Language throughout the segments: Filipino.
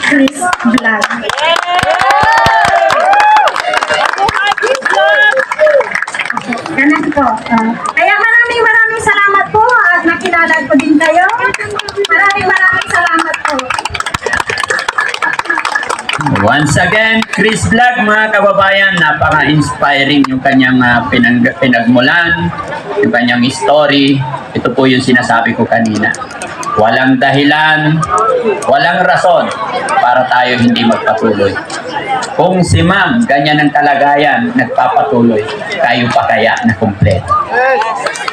Chris Vlog. Ganun po. Kaya maraming salamat po at nakilala ko din kayo. Maraming salamat po. Once again, Chris Vlog, mga kababayan, napaka-inspiring yung kanyang pinagmulan, yung kanyang story. Ito po yung sinasabi ko kanina. Walang dahilan, walang rason para tayo hindi magpatuloy. Kung si ma'am, ganyan ang kalagayan, nagpapatuloy, tayo pa kaya na kumpleto.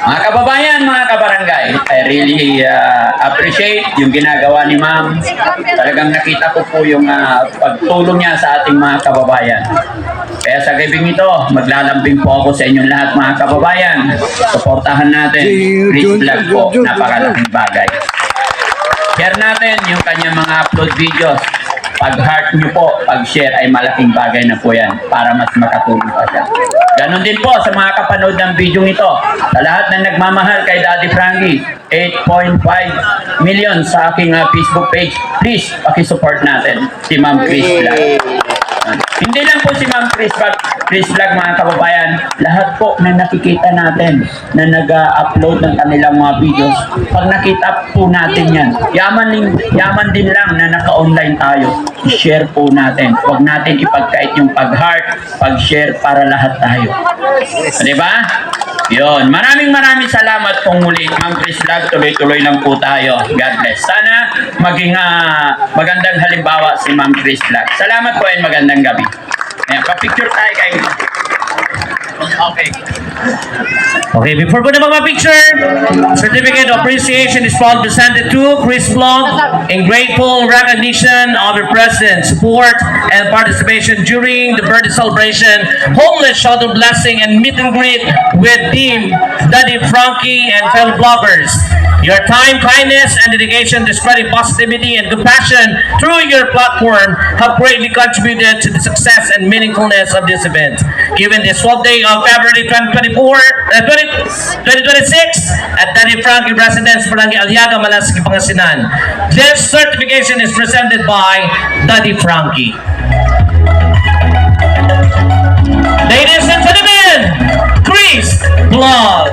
Mga kababayan, mga kabarangay, I really appreciate yung ginagawa ni ma'am. Talagang nakita ko po yung pagtulong niya sa ating mga kababayan. Kaya sa gabing ito, maglalambing po ako sa inyong lahat, mga kababayan. Suportahan natin, Chris Vlog po, napakalaking bagay. Share natin yung kanyang mga upload videos. Pag-heart nyo po, pag-share ay malaking bagay na po yan para mas makatulong pa siya. Ganon din po sa mga kapanood ng video ito. Sa lahat na nagmamahal kay Daddy Frankie, 8.5 million sa aking Facebook page. Please, pakisupport natin si Ma'am Chris Vlog. Hindi lang po si Ma'am Chris Vlog, mga kababayan, lahat po na nakikita natin na nag-upload ng kanilang mga videos, pag nakita po natin yan, yaman din lang na naka-online tayo, i-share po natin. Huwag natin ipagkait yung pag-heart, pag-share para lahat tayo. Diba? Yun. Maraming salamat pong muli, Ma'am Chris Vlog. Tuloy-tuloy lang po tayo. God bless. Sana maging magandang halimbawa si Ma'am Chris Vlog. Salamat po and magandang gabi. Ayan, pa-picture tayo kayo. Okay. Okay, before po na magpa-picture, certificate of appreciation is proudly presented to Chris Vlog in grateful recognition of your presence, support, and participation during the birthday celebration, homeless shelter blessing, and meet and greet with Team Daddy Frankie and fellow vloggers. Your time, kindness, and dedication to spreading positivity and compassion through your platform have greatly contributed to the success and meaningfulness of this event. Given this 12th day of February 2026 at Daddy Frankie Residence, Barangay Aliaga, Malasiki, Pangasinan, this certification is presented by Daddy Frankie. Ladies and gentlemen, Chris Vlog.